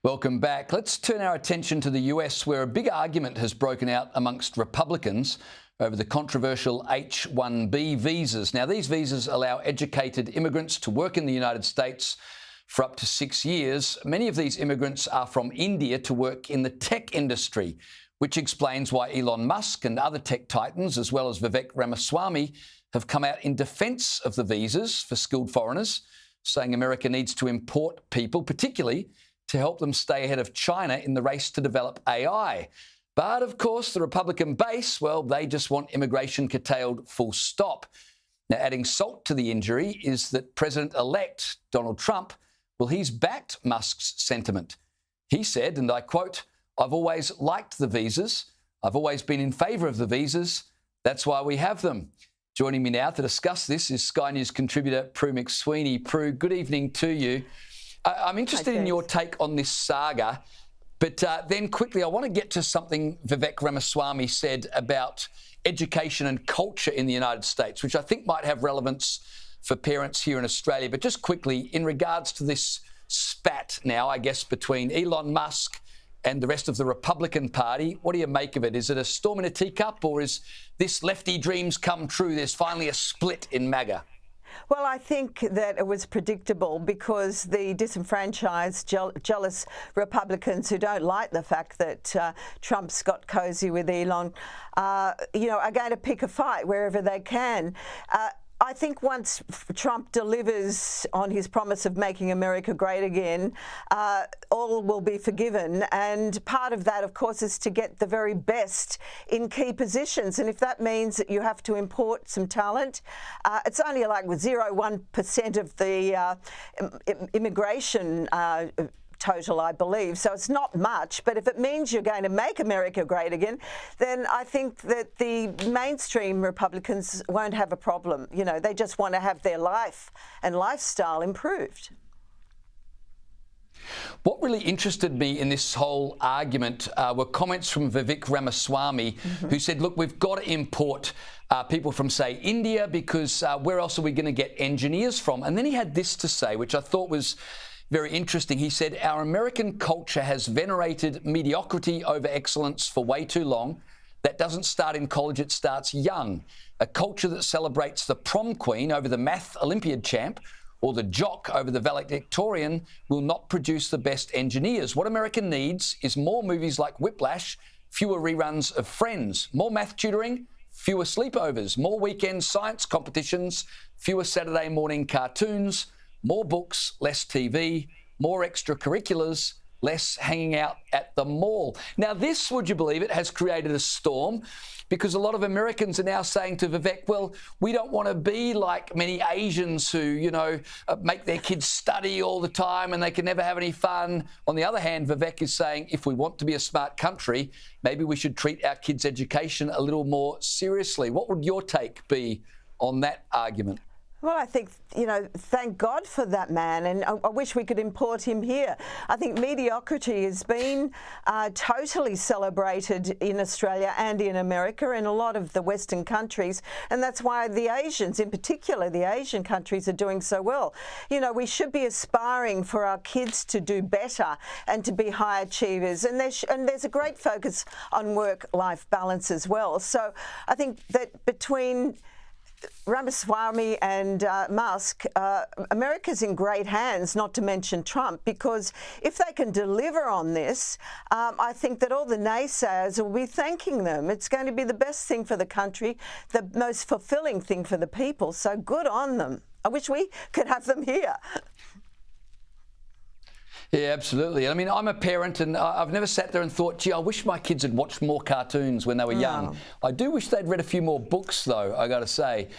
Welcome back. Let's turn our attention to the US, where a big argument has broken out amongst Republicans over the controversial H-1B visas. Now, these visas allow educated immigrants to work in the United States for up to 6 years. Many of these immigrants are from India to work in the tech industry, which explains why Elon Musk and other tech titans, as well as Vivek Ramaswamy, have come out in defence of the visas for skilled foreigners, saying America needs to import people, particularly to help them stay ahead of China in the race to develop AI. But, of course, the Republican base, well, they just want immigration curtailed, full stop. Now, adding salt to the injury is that President-elect Donald Trump, well, he's backed Musk's sentiment. He said, and I quote, "I've always liked the visas. I've always been in favour of the visas. That's why we have them." Joining me now to discuss this is Sky News contributor Prue MacSween. Prue, good evening to you. I'm interested in your take on this saga, but then quickly I want to get to something Vivek Ramaswamy said about education and culture in the United States, which I think might have relevance for parents here in Australia. But just quickly, in regards to this spat now, I guess, between Elon Musk and the rest of the Republican Party, what do you make of it? Is it a storm in a teacup, or is this lefty dreams come true? There's finally a split in MAGA. Well, I think that it was predictable because the disenfranchised, jealous Republicans who don't like the fact that Trump's got cosy with Elon, are going to pick a fight wherever they can. I think once Trump delivers on his promise of making America great again, all will be forgiven. And part of that, of course, is to get the very best in key positions. And if that means that you have to import some talent, it's only like 0.01% of the immigration total, I believe. So it's not much, but if it means you're going to make America great again, then I think that the mainstream Republicans won't have a problem. You know, they just want to have their life and lifestyle improved. What really interested me in this whole argument were comments from Vivek Ramaswamy, who said, look, we've got to import people from, say, India, because where else are we going to get engineers from? And then he had this to say, which I thought was very interesting. He said, our American culture has venerated mediocrity over excellence for way too long. That doesn't start in college, it starts young. A culture that celebrates the prom queen over the math Olympiad champ or the jock over the valedictorian will not produce the best engineers. What America needs is more movies like Whiplash, fewer reruns of Friends, more math tutoring, fewer sleepovers, more weekend science competitions, fewer Saturday morning cartoons, more books, less TV, more extracurriculars, less hanging out at the mall. Now, this, would you believe it, has created a storm because a lot of Americans are now saying to Vivek, well, we don't want to be like many Asians who, make their kids study all the time and they can never have any fun. On the other hand, Vivek is saying if we want to be a smart country, maybe we should treat our kids' education a little more seriously. What would your take be on that argument? Well, I think, thank God for that man, and I wish we could import him here. I think mediocrity has been totally celebrated in Australia and in America and a lot of the Western countries, and that's why the Asians, in particular, the Asian countries are doing so well. We should be aspiring for our kids to do better and to be high achievers, and there's a great focus on work-life balance as well. So I think that between Ramaswamy and Musk, America's in great hands, not to mention Trump, because if they can deliver on this, I think that all the naysayers will be thanking them. It's going to be the best thing for the country, the most fulfilling thing for the people, so good on them. I wish we could have them here. Yeah, absolutely. I mean, I'm a parent and I've never sat there and thought, gee, I wish my kids had watched more cartoons when they were young. I do wish they'd read a few more books, though, I got to say.